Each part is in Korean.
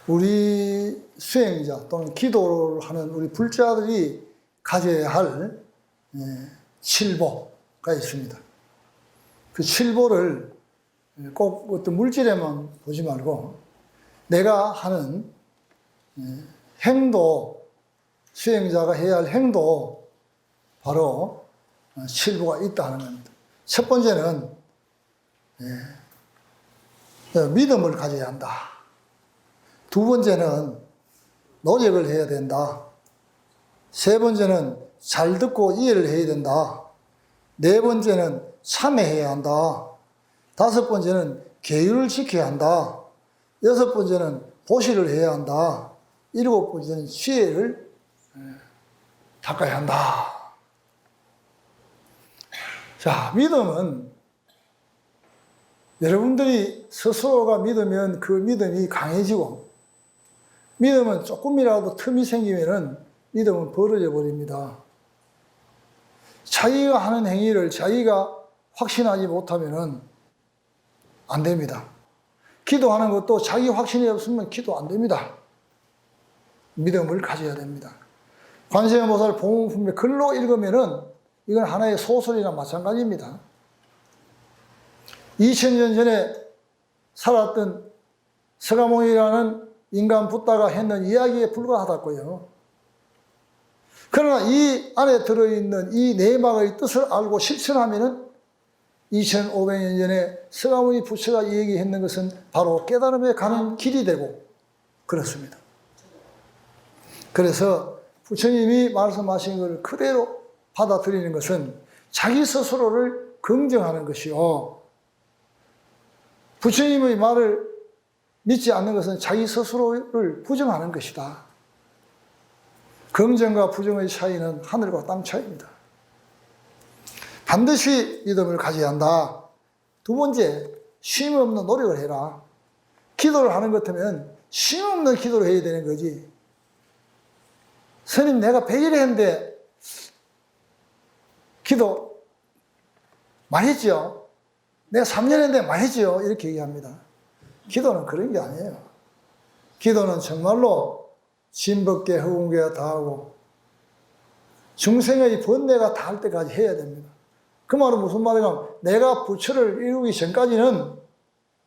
우리 수행자 또는 기도를 하는 우리 불자들이 가져야 할 칠보가 있습니다. 그 칠보를 꼭 어떤 물질에만 보지 말고 내가 하는 행도, 수행자가 해야 할 행도, 바로 칠보가 있다 하는 겁니다. 첫 번째는 믿음을 가져야 한다. 두 번째는 노력을 해야 된다. 세 번째는 잘 듣고 이해를 해야 된다. 네 번째는 참회해야 한다. 다섯 번째는 계율을 지켜야 한다. 여섯 번째는 보시를 해야 한다. 일곱 번째는 시혜를 닦아야 한다. 자, 믿음은 여러분들이 스스로가 믿으면 그 믿음이 강해지고, 믿음은 조금이라도 틈이 생기면은 믿음은 벌어져 버립니다. 자기가 하는 행위를 자기가 확신하지 못하면은 안 됩니다. 기도하는 것도 자기 확신이 없으면 기도 안 됩니다. 믿음을 가져야 됩니다. 관세음보살 보문품에 글로 읽으면은 이건 하나의 소설이나 마찬가지입니다. 2000년 전에 살았던 서가모니라는 인간 붓다가 했는 이야기에 불과하다고요. 그러나 이 안에 들어있는 이 내막의 뜻을 알고 실천하면은 2500년 전에 서가모니 부처가 얘기했는 것은 바로 깨달음에 가는 길이 되고 그렇습니다. 그래서 부처님이 말씀하신 것을 그대로 받아들이는 것은 자기 스스로를 긍정하는 것이요, 부처님의 말을 믿지 않는 것은 자기 스스로를 부정하는 것이다. 긍정과 부정의 차이는 하늘과 땅 차이입니다. 반드시 믿음을 가져야 한다. 두 번째, 쉼 없는 노력을 해라. 기도를 하는 것 같으면 쉼 없는 기도를 해야 되는 거지. 스님, 내가 100일 했는데 기도 많이 했죠? 내가 3년 했는데 많이 했죠? 이렇게 얘기합니다. 기도는 그런 게 아니에요. 기도는 정말로 진법계, 허공계가 다하고 중생의 번뇌가 닿을 때까지 해야 됩니다. 그 말은 무슨 말이냐면 내가 부처를 이루기 전까지는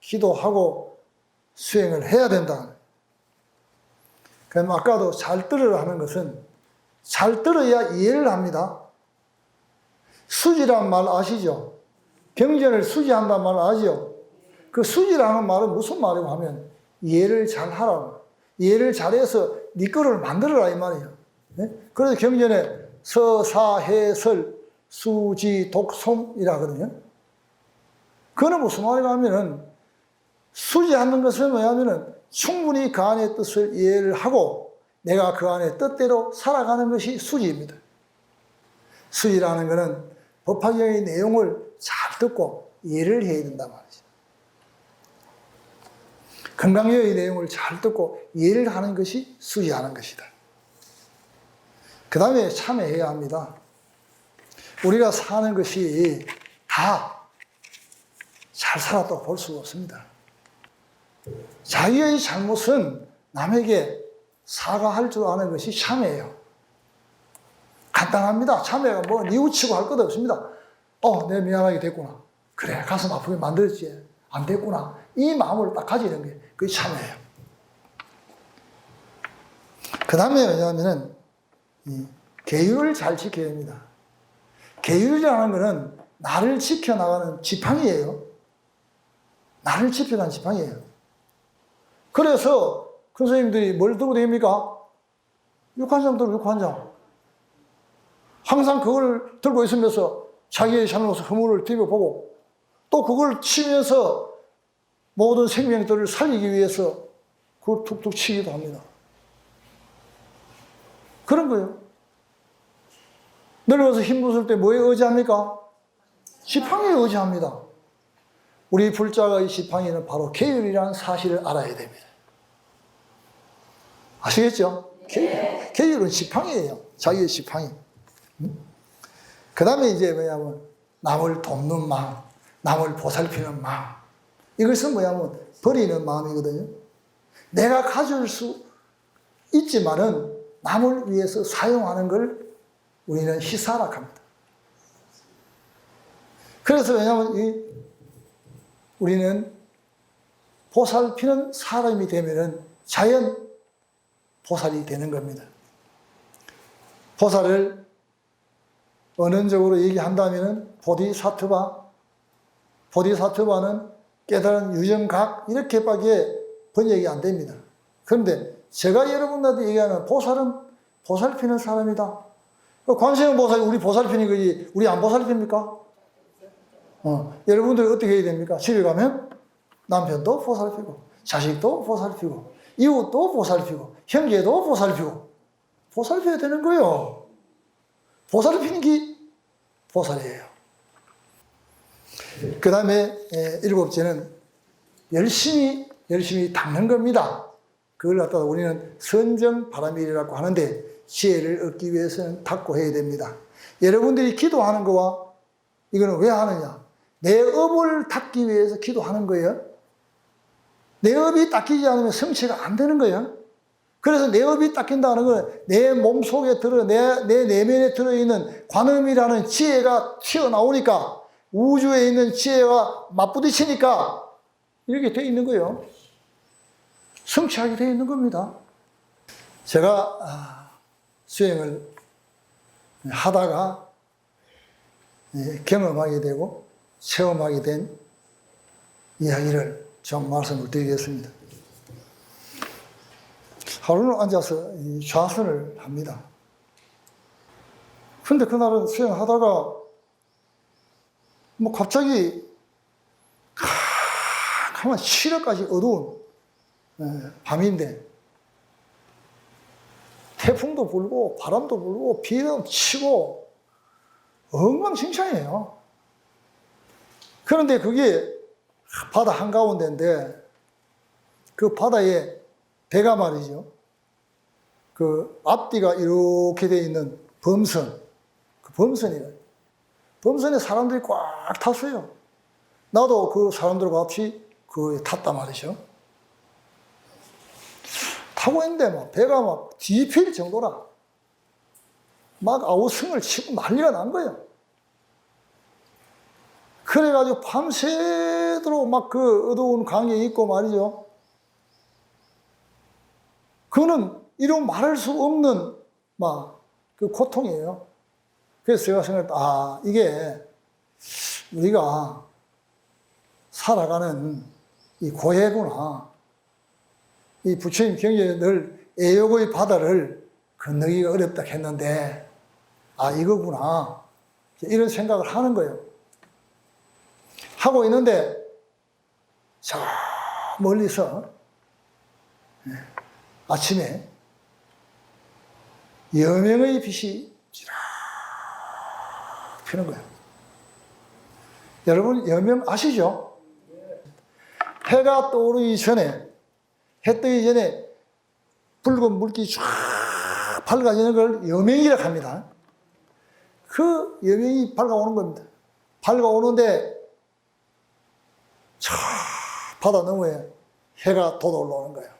기도하고 수행을 해야 된다. 그럼 아까도 잘 들으라 하는 것은 잘 들어야 이해를 합니다. 수지란 말 아시죠? 경전을 수지한다는 말 아시죠? 그 수지라는 말은 무슨 말이고 하면 이해를 잘 하라고. 이해를 잘해서 네 거를 만들어라 이 말이에요. 네? 그래서 경전에 서사해설 수지 독솜이라거든요. 그거는 무슨 말이냐 하면은 수지하는 것은 뭐냐면은 충분히 그 안의 뜻을 이해를 하고 내가 그 안의 뜻대로 살아가는 것이 수지입니다. 수지라는 것은 법화경의 내용을 잘 듣고 이해를 해야 된단 말이죠. 건강여의 내용을 잘 듣고 이해를 하는 것이 수지하는 것이다. 그 다음에 참회해야 합니다. 우리가 사는 것이 다 잘 살았다고 볼 수가 없습니다. 자기의 잘못은 남에게 사과할 줄 아는 것이 참회예요. 간단합니다. 참회가 뭐 뉘우치고 할 것도 없습니다. 내가 미안하게 됐구나. 그래, 가슴 아프게 만들었지. 안 됐구나. 이 마음을 딱 가지는 게 그게 참회예요. 그 다음에 뭐냐면은 계율을 잘 지켜야 합니다. 계율이라는 것은 나를 지켜나가는 지팡이예요. 나를 지켜가는 지팡이예요. 그래서 큰 스님들이 뭘 들고 다닙니까? 육한장 들고 육한장. 항상 그걸 들고 있으면서 자기의 잘못을 허물을 뒤져보고 또 그걸 치면서 모든 생명들을 살리기 위해서 그걸 툭툭 치기도 합니다. 그런 거예요. 늙어서 힘부술 때 뭐에 의지합니까? 지팡이에 의지합니다. 우리 불자의 지팡이는 바로 계율이라는 사실을 알아야 됩니다. 아시겠죠? 계율은 지팡이예요. 자기의 지팡이. 그 다음에 이제 뭐냐면 남을 돕는 마음, 남을 보살피는 마음. 이것은 뭐냐면 버리는 마음이거든요. 내가 가질 수 있지만은 남을 위해서 사용하는 걸 우리는 희사락합니다. 그래서 왜냐하면 우리는 보살피는 사람이 되면은 자연 보살이 되는 겁니다. 보살을 언어적으로 얘기한다면은 보디사트바는 깨달은 유정각 이렇게밖에 번역이 안 됩니다. 그런데 제가 여러분들한테 얘기하는 보살은 보살피는 사람이다. 관세음 보살이 우리 보살피는 거지 우리 안 보살핍니까? 여러분들 어떻게 해야 됩니까? 집에 가면 남편도 보살피고 자식도 보살피고 이웃도 보살피고 형제도 보살피고 보살펴야 되는 거예요. 보살피는 게 보살이에요. 그 다음에 7째는 열심히 닦는 겁니다. 그걸 갖다가 우리는 선정바라밀이라고 하는데 지혜를 얻기 위해서는 닦고 해야 됩니다. 여러분들이 기도하는 거와 이거는 왜 하느냐? 내 업을 닦기 위해서 기도하는 거예요. 내 업이 닦이지 않으면 성취가 안 되는 거예요. 그래서 내 업이 닦인다는 건 내 몸속에 내 내면에 들어있는 관음이라는 지혜가 튀어나오니까 우주에 있는 지혜가 맞부딪히니까 이렇게 돼 있는 거예요. 성취하게 돼 있는 겁니다. 제가 수행을 하다가 경험하게 되고 체험하게 된 이야기를 좀 말씀을 드리겠습니다. 하루는 앉아서 좌선을 합니다. 근데 그날은 수행하다가 갑자기 가만 7월까지 어두운 밤인데 태풍도 불고 바람도 불고 비도 치고 엉망진창이에요. 그런데 그게 바다 한가운데인데 그 바다에 배가 말이죠. 그 앞뒤가 이렇게 되어 있는 범선, 그 범선이래요. 범선에 사람들이 꽉 탔어요. 나도 그 사람들과 같이 그에 탔단 말이죠. 타고 있는데 배가 뒤집힐 정도라 아우성을 치고 난리가 난 거예요. 그래가지고 밤새도록 그 어두운 강에 있고 말이죠. 그거는 이런 말할 수 없는 그 고통이에요. 그래서 제가 생각했다. 이게 우리가 살아가는 이 고해구나. 이 부처님 경전에 늘 애욕의 바다를 건너기가 어렵다 했는데 이거구나. 이런 생각을 하는 거예요. 하고 있는데 저 멀리서 아침에 여명의 빛이 찌락 피는 거예요. 여러분 여명 아시죠? 해가 떠오르기 전에 해 뜨기 전에 붉은 물기 쫙 밝아지는 걸 여명이라고 합니다. 그 여명이 밝아오는 겁니다. 밝아오는데 저 바다 너머에 해가 돋아올라오는 거예요.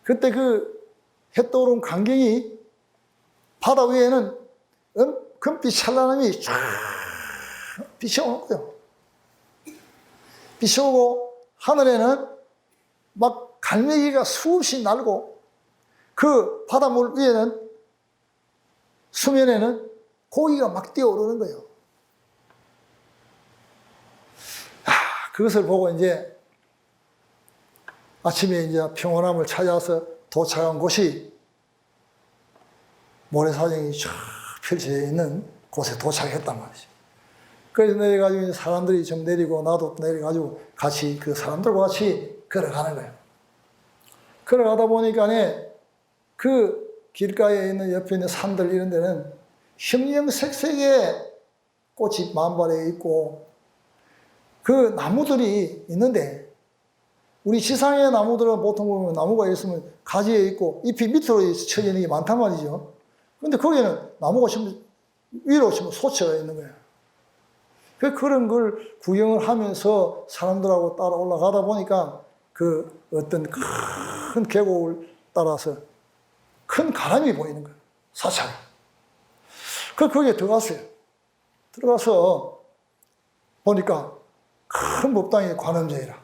그때 그 해 떠오른 광경이 바다 위에는 금빛 찬란함이 쫙 빛이 오는 거예요. 빛이 오고 하늘에는 갈매기가 수없이 날고 그 바닷물 위에는 수면에는 고기가 뛰어오르는 거예요. 그것을 보고 이제 아침에 이제 평온함을 찾아서 도착한 곳이 모래사장이 쫙 펼쳐져 있는 곳에 도착했단 말이죠. 그래서 내려가지고 사람들이 좀 내리고 나도 내려가지고 같이 그 사람들과 같이 걸어가는 거예요. 걸어가다 보니까 그 길가에 있는 옆에 있는 산들 이런 데는 형형색색의 꽃이 만발해 있고 그 나무들이 있는데 우리 지상의 나무들은 보통 보면 나무가 있으면 가지에 있고 잎이 밑으로 쳐져 있는 게 많단 말이죠. 그런데 거기는 나무가 위로 솟쳐가 있는 거예요. 그런 걸 구경을 하면서 사람들하고 따라 올라가다 보니까 그 어떤 큰 계곡을 따라서 큰 가람이 보이는 거예요. 사찰. 거기에 들어갔어요. 들어가서 보니까 큰 법당이 관음제이라.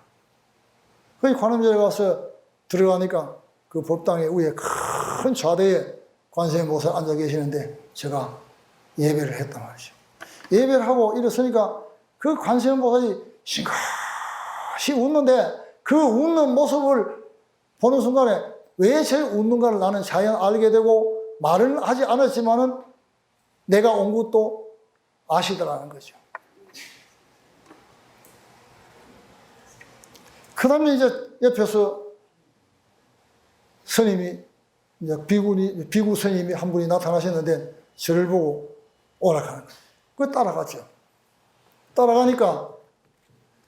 거기 관음제에 가서 들어가니까 그 법당의 위에 큰 좌대에 관세음 보살 앉아 계시는데 제가 예배를 했단 말이죠. 예배를 하고 일어서니까 그 관세음 보살이 싱긋이 웃는데 그 웃는 모습을 보는 순간에 왜 저 웃는가를 나는 자연 알게 되고 말은 하지 않았지만은 내가 온 것도 아시더라는 거죠. 그 다음에 이제 옆에서 스님이, 이제 비구 스님이 한 분이 나타나셨는데 저를 보고 오락하는 거예요. 그 따라갔죠. 따라가니까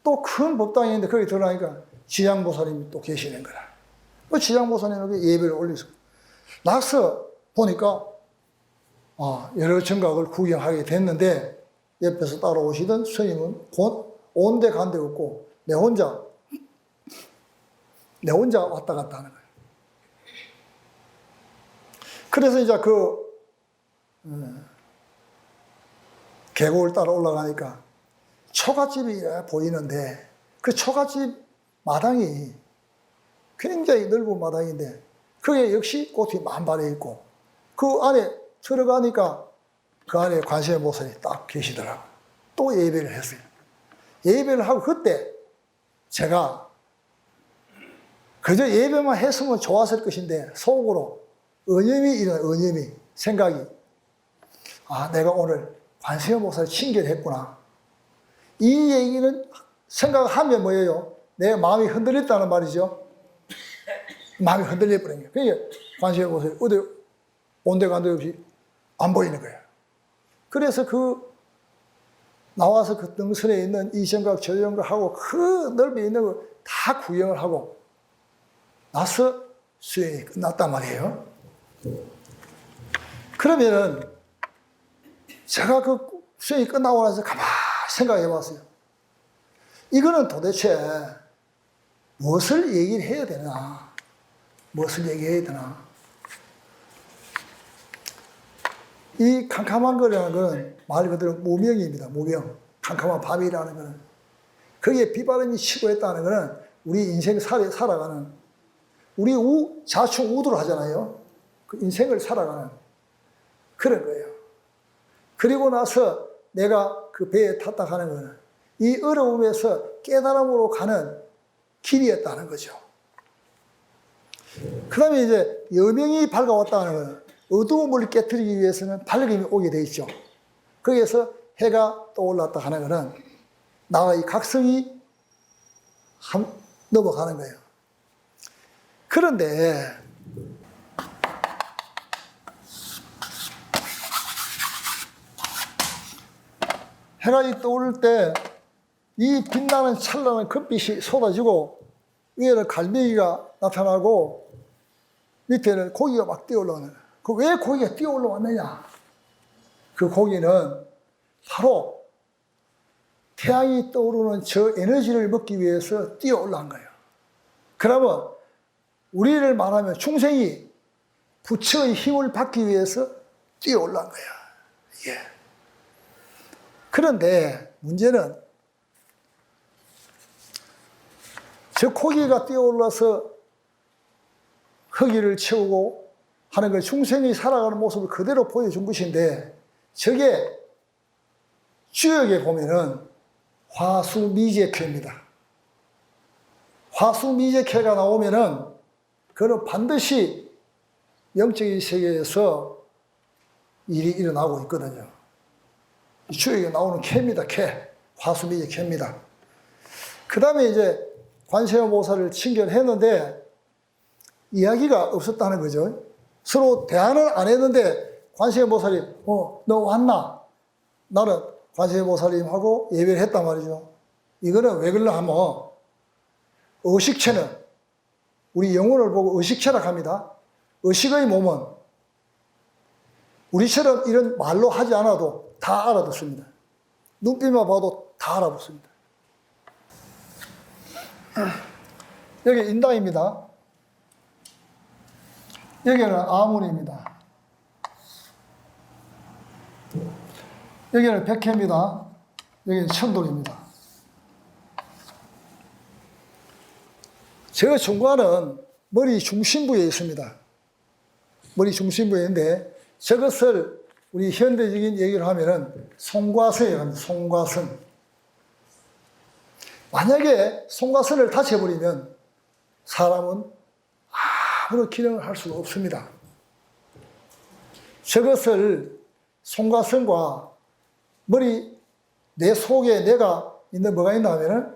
또 큰 법당이 있는데 거기 들어가니까 지장보살님이 또 계시는 거라. 그 지장보살님에게 예배를 올리서 나서 보니까 여러 정각을 구경하게 됐는데 옆에서 따라오시던 스님은 온데 간데 없고 내 혼자 왔다 갔다 하는 거예요. 그래서 이제 계곡을 따라 올라가니까 초가집이 보이는데 그 초가집 마당이 굉장히 넓은 마당인데 거기에 역시 꽃이 만발해 있고 그 안에 들어가니까 그 안에 관세음 보살이 딱 계시더라고요. 또 예배를 했어요. 예배를 하고 그때 제가 그저 예배만 했으면 좋았을 것인데 속으로 언념이 생각이 내가 오늘 관세음 보살 칭견했구나. 이 얘기는 생각하면 뭐예요? 내 마음이 흔들렸다는 말이죠. 마음이 흔들려 버린 거예요. 그러니까 관세음 보살이 어디 온데간데 없이 안 보이는 거예요. 그래서 나와서 그 등선에 있는 이 정각 저 정각하고 그 넓이 있는 거 다 구경을 하고 나서 수행이 끝났단 말이에요. 그러면은 제가 그 수행이 끝나고 나서 가만히 생각해 봤어요. 이거는 도대체 무엇을 얘기를 해야 되나? 무엇을 얘기해야 되나? 이 캄캄한 거라는 것은 말 그대로 무명입니다. 무명. 캄캄한 밤이라는 것은. 거기에 비바람이 치고 있다는 것은 우리 인생 살아가는, 우리 자충 우두를 하잖아요. 그 인생을 살아가는 그런 거예요. 그리고 나서 내가 그 배에 탔다 하는 것은 이 어려움에서 깨달음으로 가는 길이었다는 거죠. 그 다음에 이제 여명이 밝아왔다는 것은 어두움을 깨뜨리기 위해서는 밝음이 오게 돼 있죠. 거기에서 해가 떠올랐다 하는 것은 나의 각성이 넘어가는 거예요. 그런데 해가 떠오를 때 이 빛나는 찬란한 금빛이 쏟아지고 위에는 갈매기가 나타나고 밑에는 고기가 막 뛰어올라오는 거예요. 왜 고기가 뛰어올라왔느냐? 그 고기는 바로 태양이 떠오르는 저 에너지를 먹기 위해서 뛰어올라온 거예요. 그러면 우리를 말하면 중생이 부처의 힘을 받기 위해서 뛰어올라온 거야. 예. 그런데 문제는 저 고기가 뛰어올라서 허기를 채우고 하는 걸 중생이 살아가는 모습을 그대로 보여준 것인데 저게 주역에 보면은 화수미제쾌입니다. 화수미제쾌가 나오면은 그는 반드시 영적인 세계에서 일이 일어나고 있거든요. 주역에 나오는 쾌입니다. 쾌. 화수미제쾌입니다. 그 다음에 이제 관세음 보살을 칭견했는데 이야기가 없었다는 거죠. 서로 대화는 안 했는데 관세음 보살이 너 왔나? 나는 관세음 보살님하고 예배를 했단 말이죠. 이거는 왜 그러냐 하면 의식체는 우리 영혼을 보고 의식체라 합니다. 의식의 몸은 우리처럼 이런 말로 하지 않아도 다 알아듣습니다. 눈빛만 봐도 다 알아듣습니다. 여기 인당입니다. 여기는 아문입니다. 여기는 백해입니다. 여기는 천돌입니다. 저 중간은 머리 중심부에 있습니다. 머리 중심부에 있는데 저것을 우리 현대적인 얘기를 하면은 송과선이라고 합니다. 송과선. 만약에 송과선을 다쳐버리면 사람은 아무런 기능을 할 수가 없습니다. 저것을 송과선과 머리 내 속에 내가 있는 뭐가 있나 하면은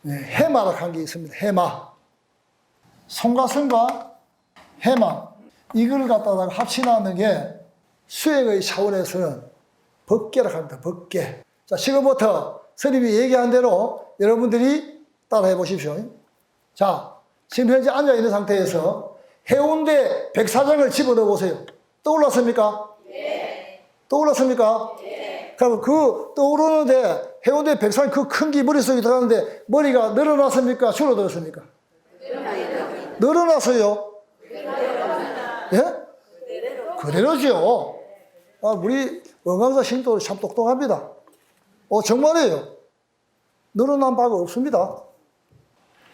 해마라고 한 게 있습니다. 해마. 송과선과 해마 이걸 갖다가 합치는 게 수행의 차원에서는 법계라고 합니다. 법계. 자, 지금부터 스님이 얘기한 대로 여러분들이 따라해 보십시오. 자, 지금 현재 앉아 있는 상태에서 해운대 백사장을 집어넣어 보세요. 떠올랐습니까? 네. 떠올랐습니까? 네. 그럼 그 떠오르는데 해운대 백사장 그 큰 게 머릿속에 들어가는데 머리가 늘어났습니까? 줄어들었습니까? 늘어났어요. 예? 그대로죠. 우리 원광사 신도도 참 똑똑합니다. 정말이에요. 늘어난 바가 없습니다.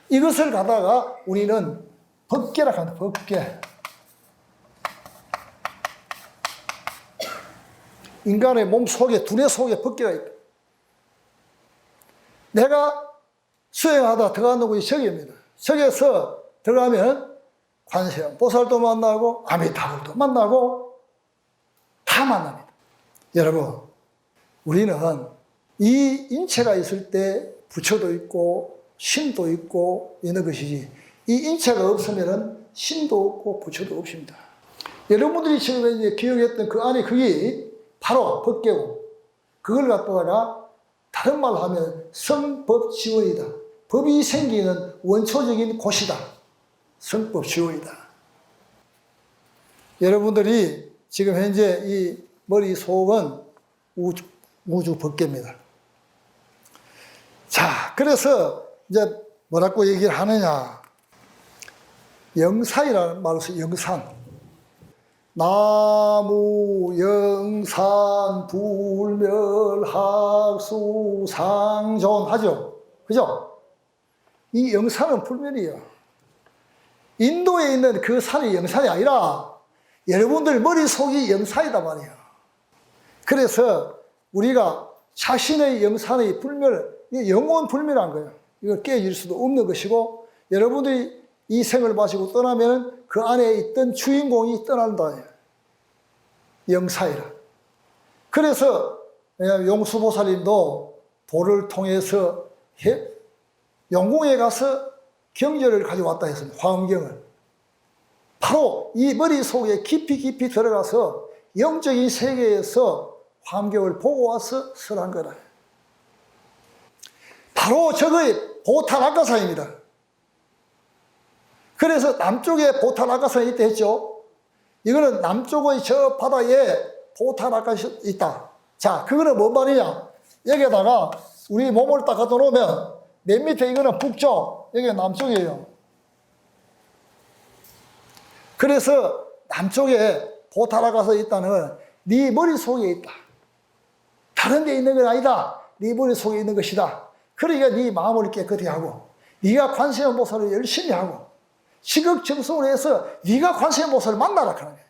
이것을 갖다가 우리는 법계라고 합니다. 법계. 인간의 몸 속에, 두뇌 속에 법계가 있다. 내가 수행하다 들어가는 곳이 저기입니다. 저기에서 들어가면 관세음 보살도 만나고 아미타불도 만나고 다 만납니다. 여러분, 우리는 이 인체가 있을 때 부처도 있고 신도 있고 있는 것이지 이 인체가 없으면 신도 없고 부처도 없습니다. 여러분들이 지금 이제 기억했던 그 안에 그게 바로 법계고 그걸 갖다가 다른 말로 하면 성법지원이다. 법이 생기는 원초적인 곳이다. 성법지원이다. 여러분들이 지금 현재 이 머릿속은 우주 법계입니다. 자, 그래서 이제 뭐라고 얘기를 하느냐. 영산이라는 말로 써요. 영산. 나무, 영산, 불멸, 학수, 상존 하죠. 그죠? 이 영산은 불멸이에요. 인도에 있는 그 산이 영산이 아니라 여러분들 머릿속이 영산이다 말이에요. 그래서 우리가 자신의 영산의 불멸, 영원 불멸한 거예요. 이걸 깨질 수도 없는 것이고 여러분들이 이 생을 마시고 떠나면 그 안에 있던 주인공이 떠난다. 영사이라. 그래서 용수보살님도 도를 통해서 용궁에 가서 경전을 가져왔다 했습니다. 화엄경을. 바로 이 머릿속에 깊이 들어가서 영적인 세계에서 화엄경을 보고 와서 설한 거라. 바로 저거의 보탈아가사입니다. 그래서 남쪽에 보탈아가산이 있다 했죠. 이거는 남쪽의 저 바다에 보탈아가산이 있다. 자, 그거는 뭔 말이냐. 여기에다가 우리 몸을 딱 갖다 놓으면 맨 밑에 이거는 북쪽, 여기가 남쪽이에요. 그래서 남쪽에 보탈아가산이 있다는 건 네 머릿속에 있다. 다른 데 있는 건 아니다. 네 머릿속에 있는 것이다. 그러니까 네 마음을 깨끗이 하고 네가 관세음보살을 열심히 하고 지극정성을 해서 네가 관세음보살을 만나라 하는 거예요.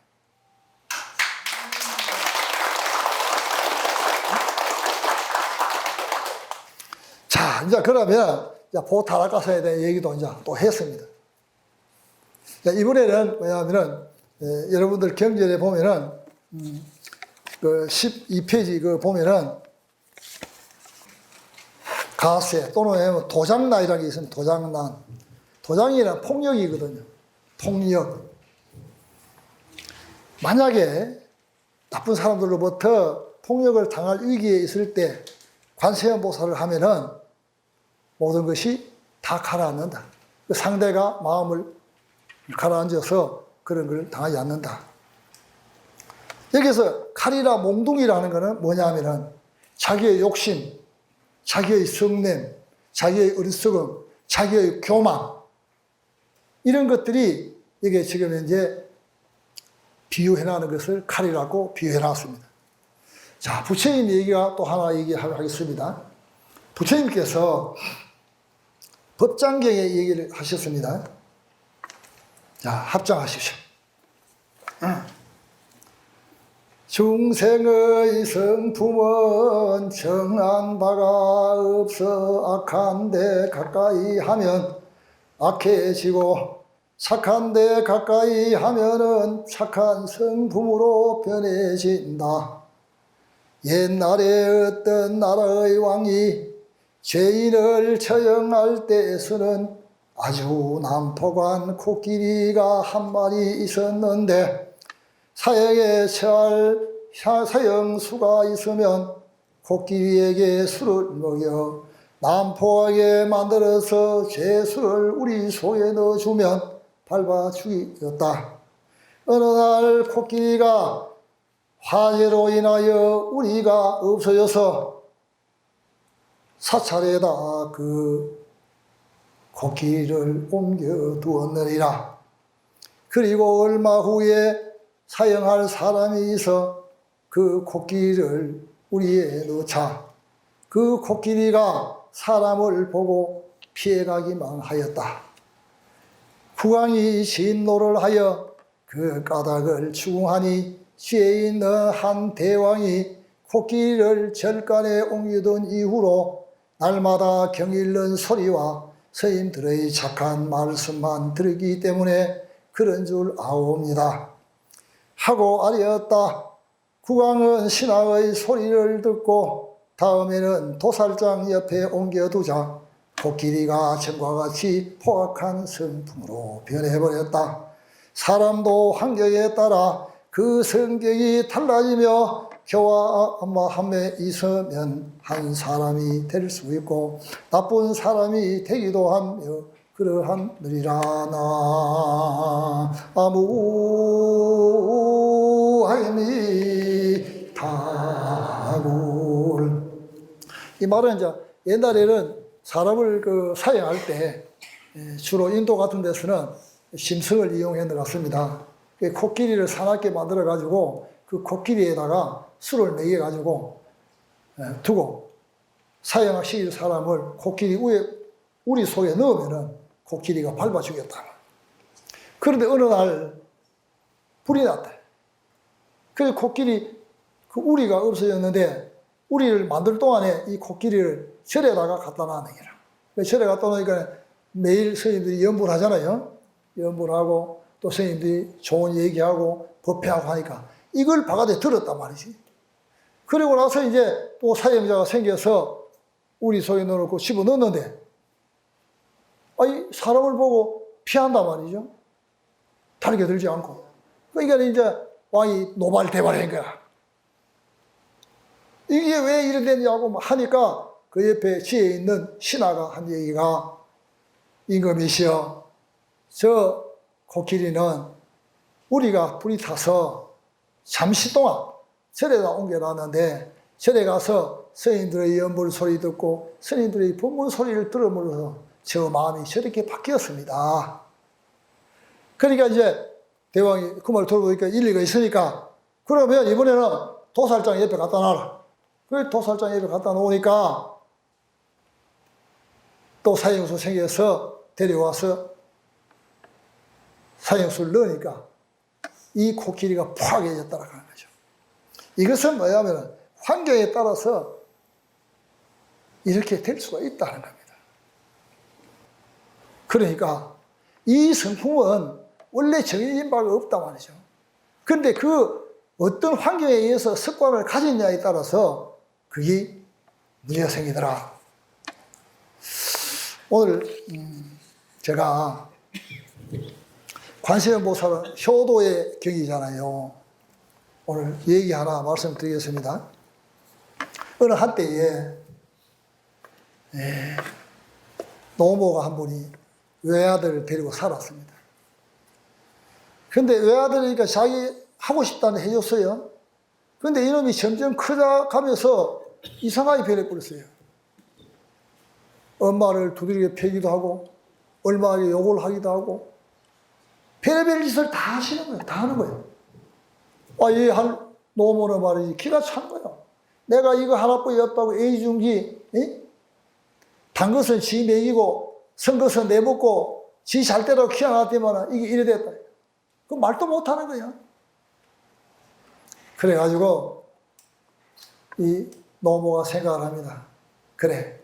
자, 이제 그러면 보탈아가산에 대한 얘기도 이제 또 했습니다. 이번에는 뭐냐면은 여러분들 경전에 보면은 그 12페이지 그 보면은 가세 또는 도장난이라는 게 있습니다. 도장난. 도장이란 폭력이거든요. 폭력. 만약에 나쁜 사람들로부터 폭력을 당할 위기에 있을 때 관세음보살을 하면은 모든 것이 다 가라앉는다. 상대가 마음을 가라앉아서 그런 걸 당하지 않는다. 여기서 칼이라 몽둥이라는 것은 뭐냐 하면은 자기의 욕심, 자기의 성냄, 자기의 어리석음, 자기의 교만, 이런 것들이 이게 지금 이제 비유해놨는 것을 칼이라고 비유해놨습니다. 자, 부처님 얘기가 또 하나 얘기하겠습니다. 부처님께서 법장경에 얘기를 하셨습니다. 자, 합장하십시오. 중생의 성품은 정한 바가 없어 악한 데 가까이 하면 악해지고 착한 데 가까이 하면은 착한 성품으로 변해진다. 옛날에 어떤 나라의 왕이 죄인을 처형할 때에서는 아주 난폭한 코끼리가 한 마리 있었는데 사형에 처할 사형수가 있으면 코끼리에게 술을 먹여 난폭하게 만들어서 죄수를 우리 속에 넣어주면 밟아 죽이었다. 어느 날 코끼리가 화재로 인하여 우리가 없어져서 사찰에다 그 코끼리를 옮겨두었느니라. 그리고 얼마 후에 사형할 사람이 있어 그 코끼리를 우리에 넣자 그 코끼리가 사람을 보고 피해가기만 하였다. 국왕이 진노를 하여 그 까닭을 추궁하니 시에 있는 한 대왕이 코끼리를 절간에 옮겨둔 이후로 날마다 경일는 소리와 스님들의 착한 말씀만 들었기 때문에 그런 줄 아옵니다. 하고 아뢰었다. 국왕은 신하의 소리를 듣고 다음에는 도살장 옆에 옮겨두자 코끼리가 전과 같이 포악한 성품으로 변해버렸다. 사람도 환경에 따라 그 성격이 달라지며 교화함에 있으면 한 사람이 될 수 있고 나쁜 사람이 되기도 하며 그러하느니라. 아무하이미타굴. 이 말은 이제 옛날에는 사람을 그 사형할 때 주로 인도 같은 데서는 심성을 이용해 넣었습니다. 코끼리를 사납게 만들어 가지고 그 코끼리에다가 술을 먹여 가지고 두고 사형하실 사람을 코끼리 우리 속에 넣으면은 코끼리가 밟아 죽였다. 그런데 어느 날 불이 났다. 그래서 코끼리 그 우리가 없어졌는데 우리를 만들 동안에 이 코끼리를 절에다가 갖다 놔는 거라. 절에 갖다 놓으니까 매일 스님들이 연불 하잖아요. 연불하고 또 스님들이 좋은 얘기하고 법회하고 하니까 이걸 바가지에 들었단 말이지. 그리고 나서 이제 또 사형자가 생겨서 우리 속에 넣어놓고 집어넣었는데 아니 사람을 보고 피한단 말이죠. 다르게 들지 않고. 그러니까 이제 왕이 노발대발한 거야. 이게 왜 이래 됐냐고 하니까 그 옆에 지에 있는 신하가 한 얘기가 임금이시여 저 코끼리는 우리가 불이 타서 잠시 동안 절에다 옮겨놨는데 절에 가서 스님들의 연불 소리 듣고 스님들의 법문 소리를 들음으로써 저 마음이 저렇게 바뀌었습니다. 그러니까 이제 대왕이 그 말 들어보니까 일리가 있으니까 그러면 이번에는 도살장 옆에 갖다 놔라. 그 도살장 옆에 갖다 놓으니까 또 사형수 생겨서 데려와서 사형수를 넣으니까 이 코끼리가 포악해졌다는 거죠. 이것은 뭐냐면 환경에 따라서 이렇게 될 수가 있다는 겁니다. 그러니까 이 성품은 원래 정해진 바가 없단 말이죠. 그런데 그 어떤 환경에 의해서 습관을 가졌냐에 따라서 그게 문제가 생기더라. 오늘 제가 관세음보살은 효도의 경이잖아요. 오늘 얘기 하나 말씀드리겠습니다. 어느 한때에 노모가 한 분이 외아들을 데리고 살았습니다. 그런데 외아들이니까 자기 하고 싶다는 해줬어요. 그런데 이놈이 점점 크다 가면서 이상하게 변해버렸어요. 엄마를 두드리게 패기도 하고 얼마나 욕을 하기도 하고 별의별 짓을 다 하시는 거예요. 다 하는 거예요. 이 한 노모는 말이지 기가 찬 거예요. 내가 이거 하나뿐이 없다고 애지중지 단 것은 지 먹이고 선 것은 내 먹고 지 잘 때라고 키워놨더만 이게 이래 됐다. 그 말도 못하는 거예요. 그래가지고 이 노모가 생각을 합니다. 그래,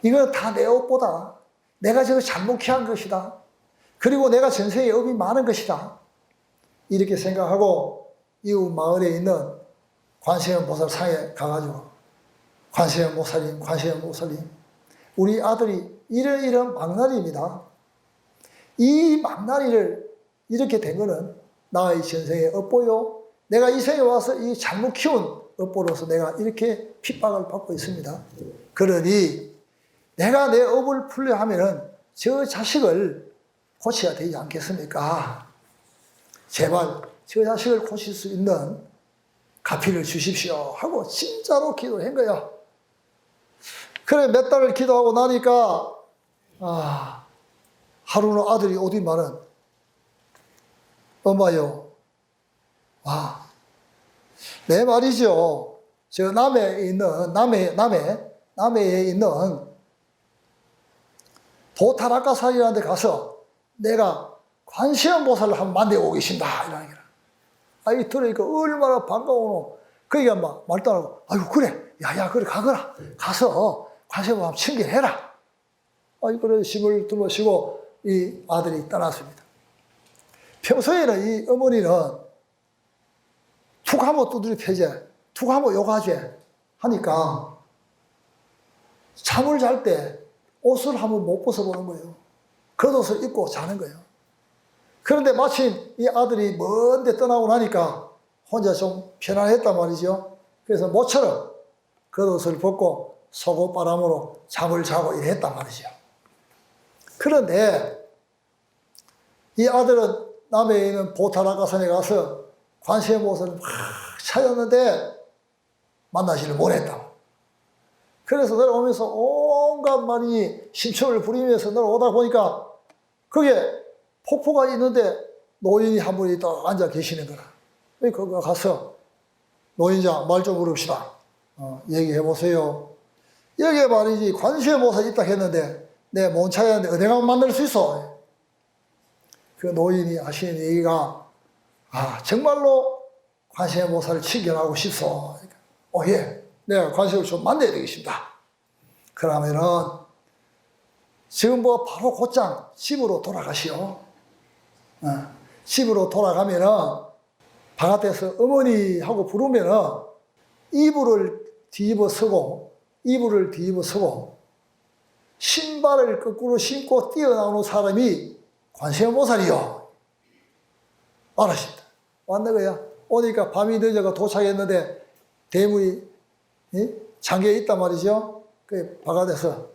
이거 다 내 업보다 내가 저거 잘못 키운 것이다. 그리고 내가 전생에 업이 많은 것이다. 이렇게 생각하고 이웃 마을에 있는 관세음 보살 상에 가가지고 관세음 보살님, 우리 아들이 이런 망나니입니다. 이 망나니를 이렇게 된 거는 나의 전생의 업보요. 내가 이 생에 와서 이 잘못 키운 업보로서 내가 이렇게 핍박을 받고 있습니다. 그러니 내가 내 업을 풀려 하면은 저 자식을 고쳐야 되지 않겠습니까? 제발 저 자식을 고칠 수 있는 가피를 주십시오 하고 진짜로 기도한 거야. 그래 몇 달을 기도하고 나니까 하루는 아들이 오더니만은 엄마요, 내 말이죠. 저 남해에 있는 도타락가살이라는 데 가서 내가 관세음보살을 한번 만나고 계신다 이러는 거야. 이 들으니까 얼마나 반가워노. 그러니까 막 말도 안 하고 아이고 그래 야야 그래 가거라. 가서 관세음보살 한번 칭견해라. 그래 심을 들으시고 이 아들이 떠났습니다. 평소에는 이 어머니는 툭 하면 두드려 패제, 툭 하면 욕하제 하니까 잠을 잘 때 옷을 한번 못 벗어보는 거예요. 겉옷을 입고 자는 거예요. 그런데 마침 이 아들이 먼데 떠나고 나니까 혼자 좀 편안했단 말이죠. 그래서 모처럼 겉옷을 벗고 속옷바람으로 잠을 자고 이랬단 말이죠. 그런데 이 아들은 남해에 있는 보타락가산에 가서 관세음보살을 막 찾았는데 만나지를 못했다. 그래서 내려오면서 온갖 많이 심청을 부리면서 내려오다 보니까 거기에 폭포가 있는데 노인이 한 분이 딱 앉아 계시는 거라. 거기 가서 노인장 말 좀 물읍시다. 얘기해 보세요. 여기에 말이지 관세음보살이 있다 했는데 내 못 찾았는데 어디 가면 만날 수 있어. 그 노인이 하시는 얘기가 정말로 관세음보살을 칭견하고 싶소. 예, 내가 관세음을 좀 만나야 되겠습니다. 그러면은 지금 바로 곧장 집으로 돌아가시오. 집으로 돌아가면은 바깥에서 어머니 하고 부르면은 이불을 뒤집어 쓰고 신발을 거꾸로 신고 뛰어나오는 사람이 관세음보살이요. 알았습니다. 왔네 거야. 오니까 밤이 늦어가 도착했는데 대문이 잠겨 있단 말이죠. 그 바깥에서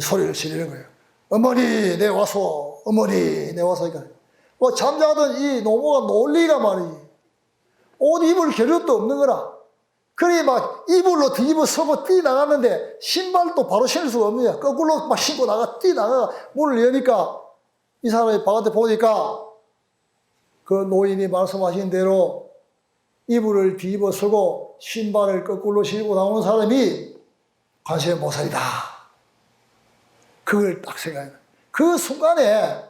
소리를 지르는 거예요. 어머니 내 와서, 어머니 내 와서. 그러니까 잠자던 이 노모가 놀리가 말이지. 옷 입을 겨를도 없는 거라. 그래 막 이불로 뒤집어 서고 뛰 나갔는데 신발도 바로 신을 수가 없는 거야. 거꾸로 막 신고 뛰 나가 문을 여니까 이 사람이 바깥에 보니까 그 노인이 말씀하신 대로 이불을 뒤집어 쓰고 신발을 거꾸로 신고 나오는 사람이 관세음보살이다. 그걸 딱 생각해. 그 순간에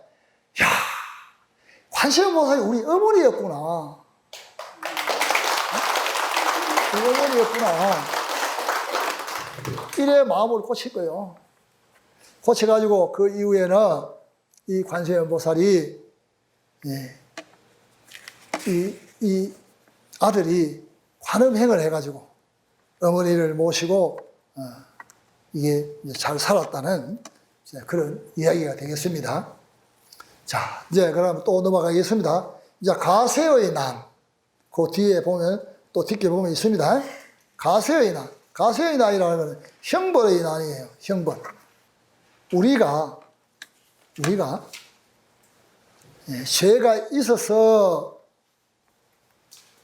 관세음보살이 우리 어머니였구나. 우리 어머니였구나. 이래 마음을 고칠 거예요. 고쳐가지고 그 이후에는 이 관세음보살이 이 아들이 관음행을 해가지고 어머니를 모시고 이게 잘 살았다는 그런 이야기가 되겠습니다. 자, 이제 그럼 또 넘어가겠습니다. 이제 가세의 난, 그 뒤에 보면 또 뒷게 보면 있습니다. 가세의 난, 가세의 난이라는 것은 형벌의 난이에요. 형벌. 우리가 죄가 있어서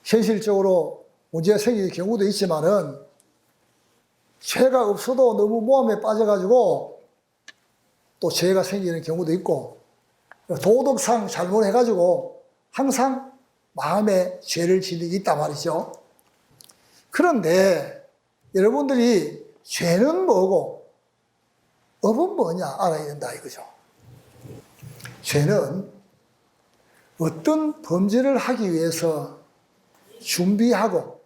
현실적으로 문제가 생길 경우도 있지만은 죄가 없어도 너무 모함에 빠져가지고 또 죄가 생기는 경우도 있고, 도덕상 잘못해가지고 항상 마음에 죄를 지는 게 있단 말이죠. 그런데 여러분들이 죄는 뭐고 업은 뭐냐 알아야 된다 이거죠. 죄는 어떤 범죄를 하기 위해서 준비하고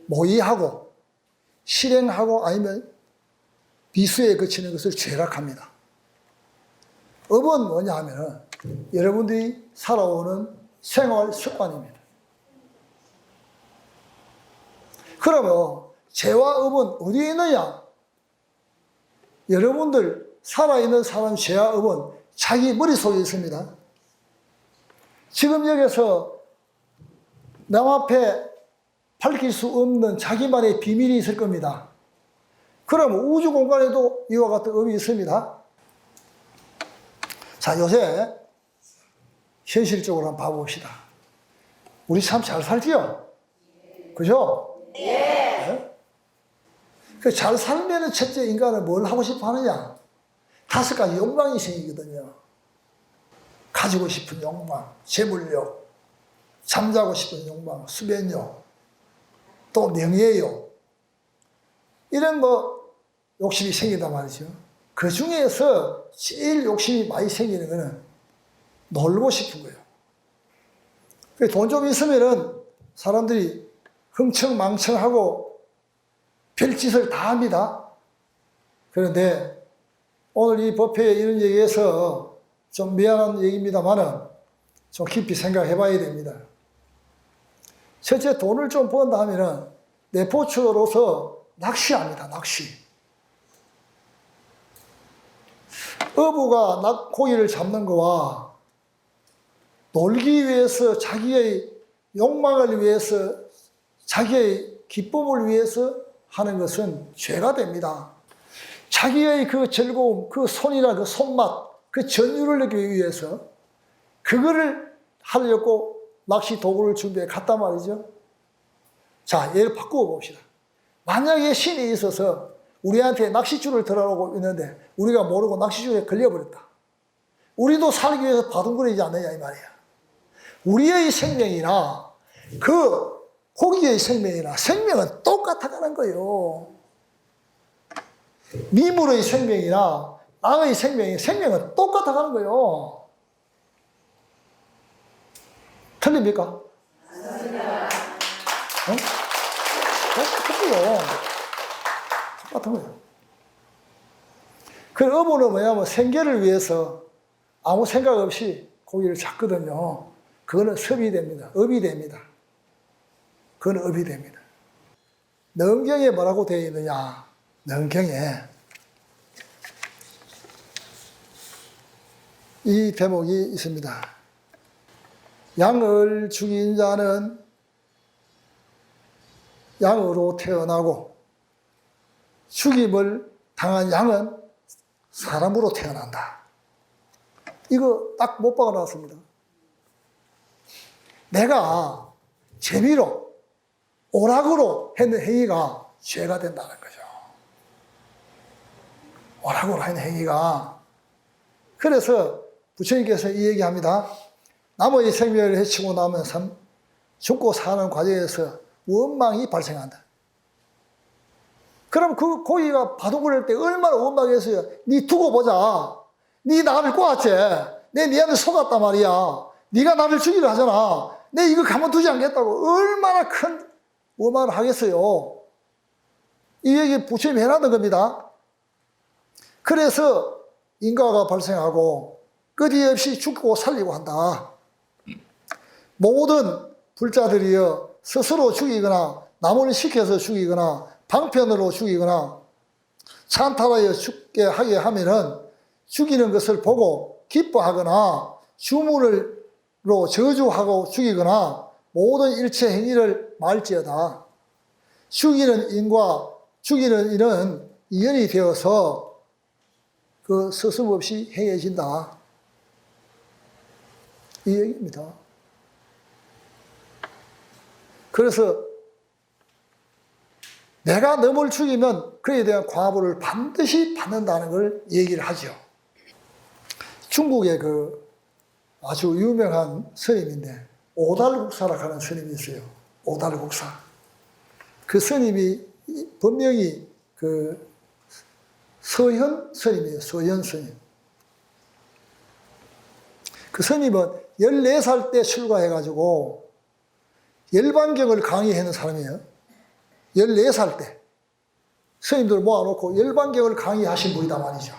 모의하고 실행하고 아니면 미수에 그치는 것을 죄라고 합니다. 업은 뭐냐 하면은 여러분들이 살아오는 생활 습관입니다. 그러면 죄와 업은 어디에 있느냐? 여러분들 살아있는 사람 죄와 업은 자기 머릿속에 있습니다. 지금 여기서 남 앞에 밝힐 수 없는 자기만의 비밀이 있을 겁니다. 그럼 우주 공간에도 이와 같은 업이 있습니다. 자, 요새 현실적으로 한번 봐봅시다. 우리 참 잘 살지요? 그죠? 네. 잘 살면 첫째 인간은 뭘 하고 싶어 하느냐? 5가지 욕망이 생기거든요. 가지고 싶은 욕망, 재물욕, 잠자고 싶은 욕망, 수면욕, 또 명예욕, 이런 욕심이 생긴단 말이죠. 그 중에서 제일 욕심이 많이 생기는 거는 놀고 싶은 거예요. 돈 좀 있으면은 사람들이 흥청망청하고 별짓을 다 합니다. 그런데 오늘 이 법회에 이런 얘기해서 좀 미안한 얘기입니다만은 좀 깊이 생각해 봐야 됩니다. 첫째, 돈을 좀 번다 하면은 내포처로서 낚시합니다, 낚시. 어부가 고기를 잡는 거와 놀기 위해서 자기의 욕망을 위해서 자기의 기쁨을 위해서 하는 것은 죄가 됩니다. 자기의 그 즐거움, 그 손이나 그 손맛, 그 전율을 느끼기 위해서 그거를 하려고 낚시 도구를 준비해 갔단 말이죠. 자, 예를 바꾸어 봅시다. 만약에 신이 있어서 우리한테 낚싯줄을 들어오고 있는데 우리가 모르고 낚싯줄에 걸려버렸다. 우리도 살기 위해서 바둥거리지 않느냐 이 말이야. 우리의 생명이나 그 고기의 생명이나 생명은 똑같아가는 거예요. 미물의 생명이나 나의 생명은 똑같아가는 거예요. 틀립니까? 맞습니다. 똑같은 거예요. 그 어부는 뭐냐면 생계를 위해서 아무 생각 없이 고기를 잡거든요. 그거는 섭이 됩니다. 업이 됩니다. 그건 업이 됩니다. 능경에 뭐라고 되어 있느냐? 능경에 이 대목이 있습니다. 양을 죽인 자는 양으로 태어나고 죽임을 당한 양은 사람으로 태어난다. 이거 딱 못 박아놨습니다. 내가 재미로 오락으로 했는 행위가 죄가 된다는 거죠. 오락으로 하는 행위가. 그래서 부처님께서 이 얘기합니다. 남의 생명을 해치고 나면 죽고 사는 과정에서 원망이 발생한다. 그럼 그 고기가 바둑을 할 때 얼마나 원망했어요. 니 두고 보자. 니 나를 꼬았지. 내 니한테 속았단 말이야. 니가 나를 죽이려 하잖아. 내 이거 가만두지 않겠다고 얼마나 큰 원망을 하겠어요. 이 얘기 부처님이 해놨던 겁니다. 그래서 인과가 발생하고 끝이없이 죽고 살리고 한다. 모든 불자들이여 스스로 죽이거나 남을 시켜서 죽이거나 방편으로 죽이거나 찬탈하여 죽게 하게 하면은 죽이는 것을 보고 기뻐하거나 주문으로 저주하고 죽이거나 모든 일체 행위를 말지어다. 죽이는 인과 죽이는 이는 인연이 되어서 그 서슴없이 행해진다. 이 얘기입니다. 그래서 내가 넘을 죽이면 그에 대한 과보를 반드시 받는다는 걸 얘기를 하죠. 중국의 그 아주 유명한 스님인데 오달국사라고 하는 스님이 있어요. 오달국사. 그 스님이 본명이 그 서현 스님이에요. 서현 스님. 그 스님은 14살 때 출가해가지고 열반경을 강의하는 사람이에요. 14살 때. 스님들 모아놓고 열반경을 강의하신 분이다 말이죠.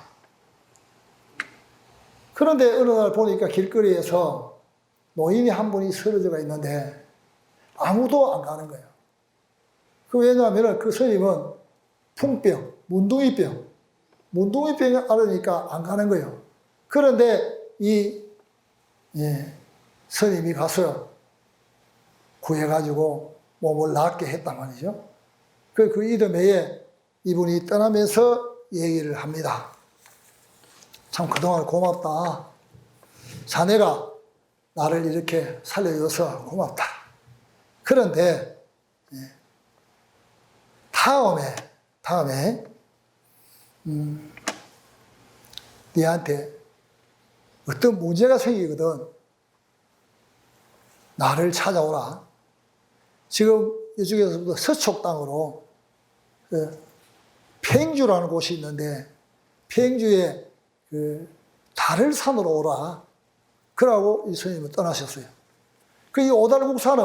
그런데 어느 날 보니까 길거리에서 노인이 한 분이 쓰러져가 있는데 아무도 안 가는 거예요. 왜냐하면 그 스님은 풍병, 문둥이병이 앓으니까 안 가는 거예요. 그런데 이 스님이 가서 구해가지고 몸을 낫게 했단 말이죠. 그 이듬해에 이분이 떠나면서 얘기를 합니다. 참 그동안 고맙다. 자네가 나를 이렇게 살려줘서 고맙다. 그런데 다음에 네한테 어떤 문제가 생기거든. 나를 찾아오라. 지금 이쪽에서부터 서쪽 땅으로 팽주라는 곳이 있는데 팽주에 그 달을산으로 오라. 그러고 이 스님은 떠나셨어요. 이 오달국사는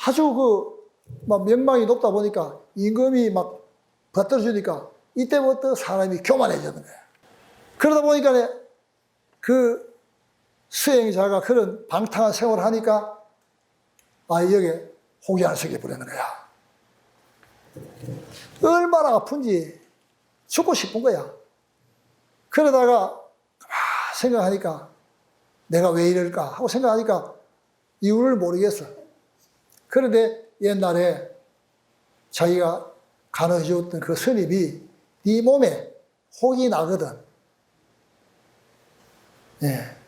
아주 막 명망이 높다 보니까 임금이 막 받들어주니까 이때부터 사람이 교만해지는 거예요. 그러다 보니까 그 수행자가 그런 방탕한 생활을 하니까 여기 호기안을 새겨버리는 거야. 얼마나 아픈지 죽고 싶은 거야. 그러다가 생각하니까 내가 왜 이럴까 하고 생각하니까 이유를 모르겠어. 그런데 옛날에 자기가 간호해줬던 그 스님이 네 몸에 혹이 나거든.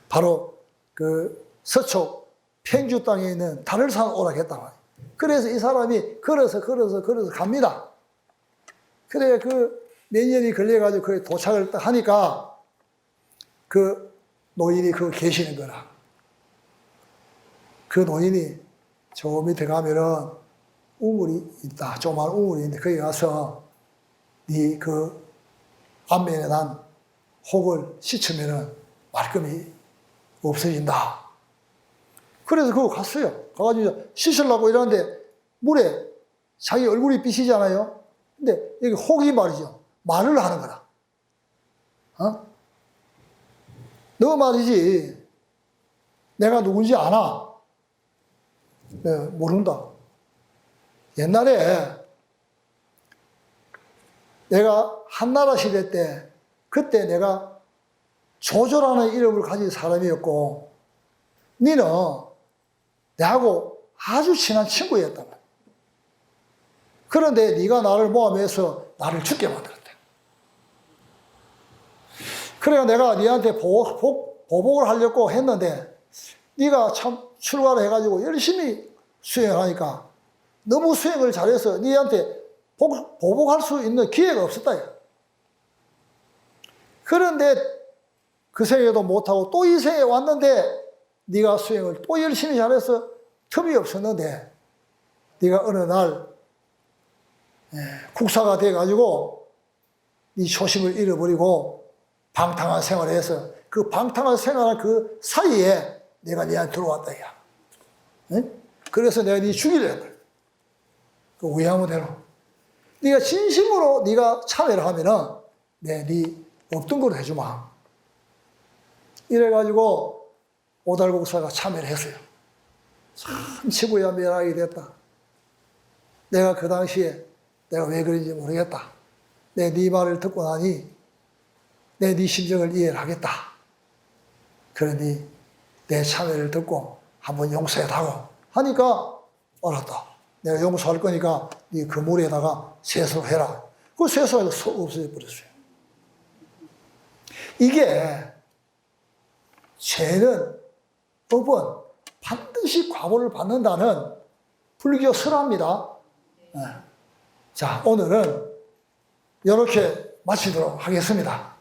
바로 그 서쪽 팽주 땅에 있는 달을산 오라고 했단 말이야. 그래서 이 사람이 걸어서 갑니다. 그래 몇 년이 걸려가지고 거기 도착을 딱 하니까 그 노인이 거기 계시는 거라. 그 노인이 저 밑에 가면은 우물이 있다. 조그만 우물이 있는데 거기 가서 네 그 안면에 난 혹을 씻으면은 말끔히 없어진다. 그래서 그거 갔어요. 가가지고 씻으려고 이러는데 물에 자기 얼굴이 비치잖아요. 근데 여기 혹이 말이죠. 말을 하는 거라. 너 말이지. 내가 누군지 아나? 네, 모른다. 옛날에 내가 한나라 시대 때 그때 내가 조조라는 이름을 가진 사람이었고 너는 내하고 아주 친한 친구였단 말이야. 그런데 네가 나를 모함해서 나를 죽게 만들었다. 그래가 내가 네한테 보복을 하려고 했는데 네가 참 출가를 해가지고 열심히 수행하니까 너무 수행을 잘해서 네한테 보복할 수 있는 기회가 없었다. 그런데 그 생에도 못하고 또 이 생에 왔는데 네가 수행을 또 열심히 잘해서 틈이 없었는데 네가 어느 날 국사가 돼가지고 네 초심을 잃어버리고 방탕한 생활을 해서 그 방탕한 생활한 그 사이에 내가 네한테 들어왔다. 그래서 내가 네 죽이려 했다. 그 우야무대로. 네가 진심으로 네가 참여를 하면은 네 없던 걸 해주마. 이래가지고 오달국사가 참여를 했어요. 참 치부야 멸하게 됐다. 내가 그 당시에 내가 왜 그런지 모르겠다. 내 네 말을 듣고 나니 내 네 심정을 이해를 하겠다. 그러니 내 참여를 듣고 한번 용서해달라고 하니까 알았다. 내가 용서할 거니까 네 그 물에다가 세수를 해라. 그 세수해서 없어져 버렸어요. 이게 죄는 법은 반드시 과보를 받는다는 불교 설화입니다. 자, 오늘은 이렇게 마치도록 하겠습니다.